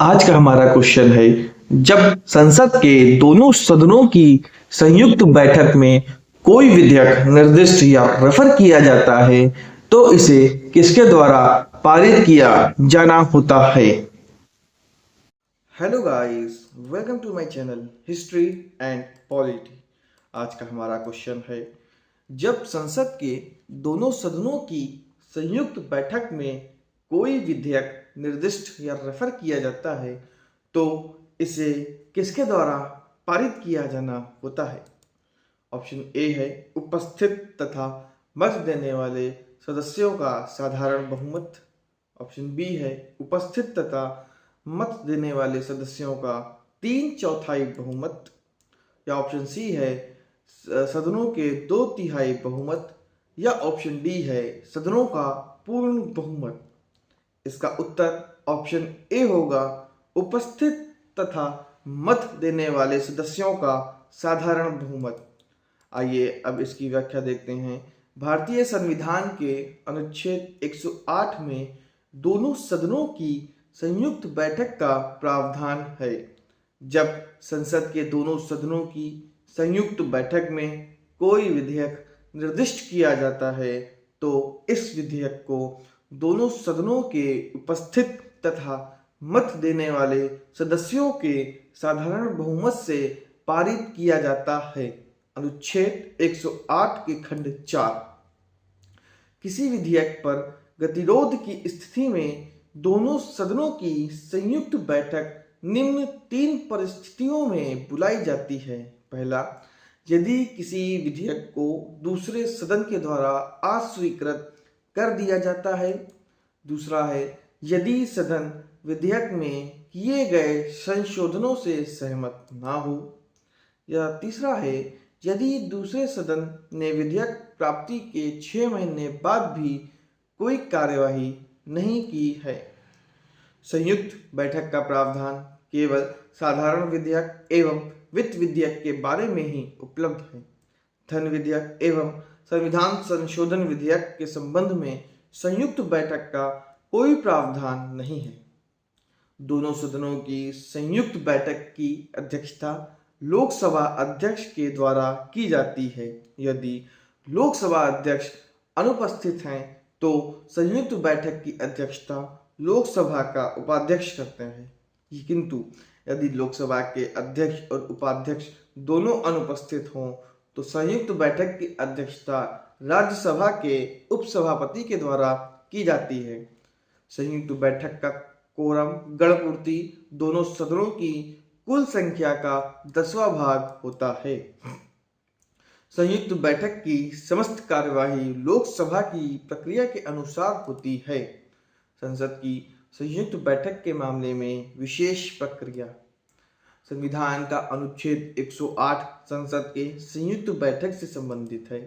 आज का हमारा क्वेश्चन है, जब संसद के दोनों सदनों की संयुक्त बैठक में कोई विधेयक निर्दिष्ट या रेफर किया जाता है तो इसे किसके द्वारा पारित किया जाना होता है। Hello guys, welcome to my channel history and polity. आज का हमारा क्वेश्चन है, जब संसद के दोनों सदनों की संयुक्त बैठक में कोई विधेयक निर्दिष्ट या रेफर किया जाता है तो इसे किसके द्वारा पारित किया जाना होता है। ऑप्शन ए है उपस्थित तथा मत देने वाले सदस्यों का साधारण बहुमत। ऑप्शन बी है उपस्थित तथा मत देने वाले सदस्यों का 3/4 बहुमत। या ऑप्शन सी है सदनों के 2/3 बहुमत। या ऑप्शन डी है सदनों का पूर्ण बहुमत। इसका उत्तर ऑप्शन ए होगा, उपस्थित तथा मत देने वाले सदस्यों का साधारण बहुमत। आइए अब इसकी व्याख्या देखते हैं। भारतीय संविधान के अनुच्छेद 108 में दोनों सदनों की संयुक्त बैठक का प्रावधान है। जब संसद के दोनों सदनों की संयुक्त बैठक में कोई विधेयक निर्दिष्ट किया जाता है तो इस विधेयक को दोनों सदनों के उपस्थित तथा मत देने वाले सदस्यों के साधारण बहुमत से पारित किया जाता है। अनुच्छेद 108 के खंड 4। किसी विधेयक पर गतिरोध की स्थिति में दोनों सदनों की संयुक्त बैठक निम्न 3 परिस्थितियों में बुलाई जाती है। पहला, यदि किसी विधेयक को दूसरे सदन के द्वारा अस्वीकृत कर दिया जाता है। दूसरा है, यदि सदन विधेयक में किए गए संशोधनों से सहमत ना हो। या तीसरा है, यदि दूसरे सदन ने विधेयक प्राप्ति के 6 महीने बाद भी कोई कार्यवाही नहीं की है। संयुक्त बैठक का प्रावधान केवल साधारण विधेयक एवं वित्त विधेयक के बारे में ही उपलब्ध है। धन विधेयक एवं संविधान संशोधन विधेयक के संबंध में संयुक्त बैठक का कोई प्रावधान नहीं है। दोनों सदनों की संयुक्त बैठक की अध्यक्षता लोकसभा अध्यक्ष के द्वारा की जाती है। यदि लोकसभा अध्यक्ष अनुपस्थित हैं तो संयुक्त बैठक की अध्यक्षता लोकसभा का उपाध्यक्ष करते हैं। किंतु यदि लोकसभा के अध्यक्ष और उपाध्यक्ष दोनों अनुपस्थित हों तो संयुक्त बैठक की अध्यक्षता राज्यसभा के उपसभापति के द्वारा की जाती है। संयुक्त बैठक का कोरम गणपूर्ति दोनों सदनों की कुल संख्या का 10वां भाग होता है। संयुक्त बैठक की समस्त कार्यवाही लोकसभा की प्रक्रिया के अनुसार होती है। संसद की संयुक्त बैठक के मामले में विशेष प्रक्रिया। संविधान का अनुच्छेद 108 संसद के संयुक्त बैठक से संबंधित है।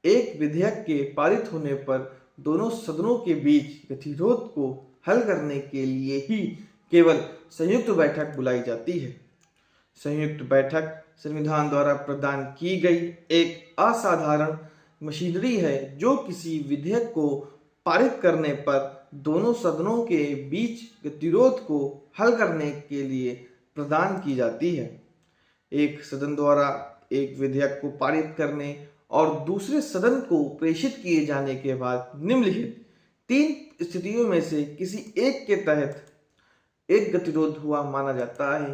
एक विधेयक के पारित होने पर दोनों सदनों के बीच गतिरोध को हल करने के लिए ही केवल संयुक्त बैठक बुलाई जाती है। संयुक्त बैठक संविधान द्वारा प्रदान की गई एक असाधारण मशीनरी है जो किसी विधेयक को पारित करने पर दोनों सदनों के बीच गतिरोध को हल करने के लिए प्रदान की जाती है। एक सदन द्वारा एक विधेयक को पारित करने और दूसरे सदन को प्रेषित किए जाने के बाद निम्नलिखित 3 स्थितियों में से किसी एक के तहत एक गतिरोध हुआ माना जाता है।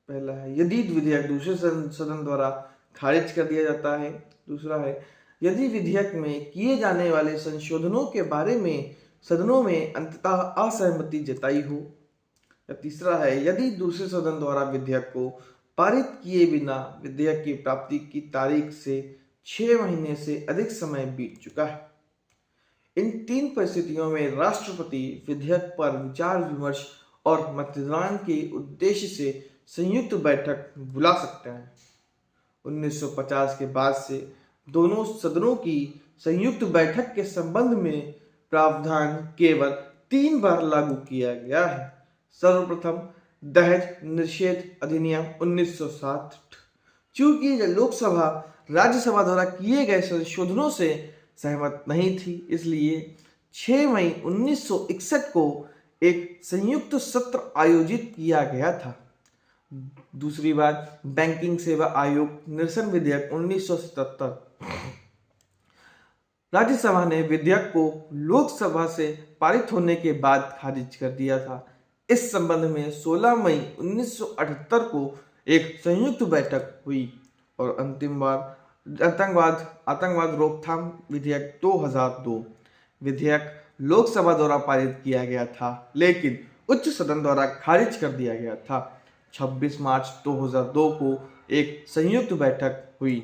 पहला है, यदि विधेयक दूसरे सदन द्वारा खारिज कर दिया जाता है। दूसरा है, यदि विधेयक में किए जाने वाले संशोधनों के बारे में सदनों में अंततः असहमति जताई हो। या तीसरा है, यदि दूसरे सदन द्वारा विधेयक को पारित किए बिना विधेयक की प्राप्ति की तारीख से 6 महीने से अधिक समय बीत चुका है। इन 3 परिस्थितियों में राष्ट्रपति विधेयक पर विचार विमर्श और मतदान के उद्देश्य से संयुक्त बैठक बुला सकते हैं। 1950 के बाद से दोनों सदनों की संयुक्त बैठक के संबंध में प्रावधान केवल 3 बार लागू किया गया है। सर्वप्रथम दहेज निषेध अधिनियम 1960। चूंकि लोकसभा राज्यसभा द्वारा किए गए संशोधनों से सहमत नहीं थी, इसलिए 6 मई 1961 को एक संयुक्त सत्र आयोजित किया गया था। दूसरी बात, बैंकिंग सेवा आयोग निरसन विधेयक 1977। राज्यसभा ने विधेयक को लोकसभा से पारित होने के बाद खारिज कर दिया था। इस संबंध में 16 मई 1978 को एक संयुक्त बैठक हुई और अंतिम बार आतंकवाद रोकथाम विधेयक 2002 विधेयक लोकसभा द्वारा पारित किया गया था, लेकिन उच्च सदन द्वारा खारिज कर दिया गया था। 26 मार्च 2002 को एक संयुक्त बैठक हुई।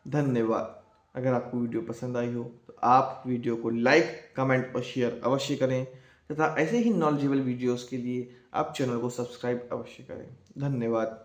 धन्यवाद। अगर आपको वीडियो पसंद आई हो तो आप वीडियो को लाइक, कमेंट और शेयर अवश्य करें तथा ऐसे ही नॉलेजेबल वीडियोस के लिए आप चैनल को सब्सक्राइब अवश्य करें। धन्यवाद।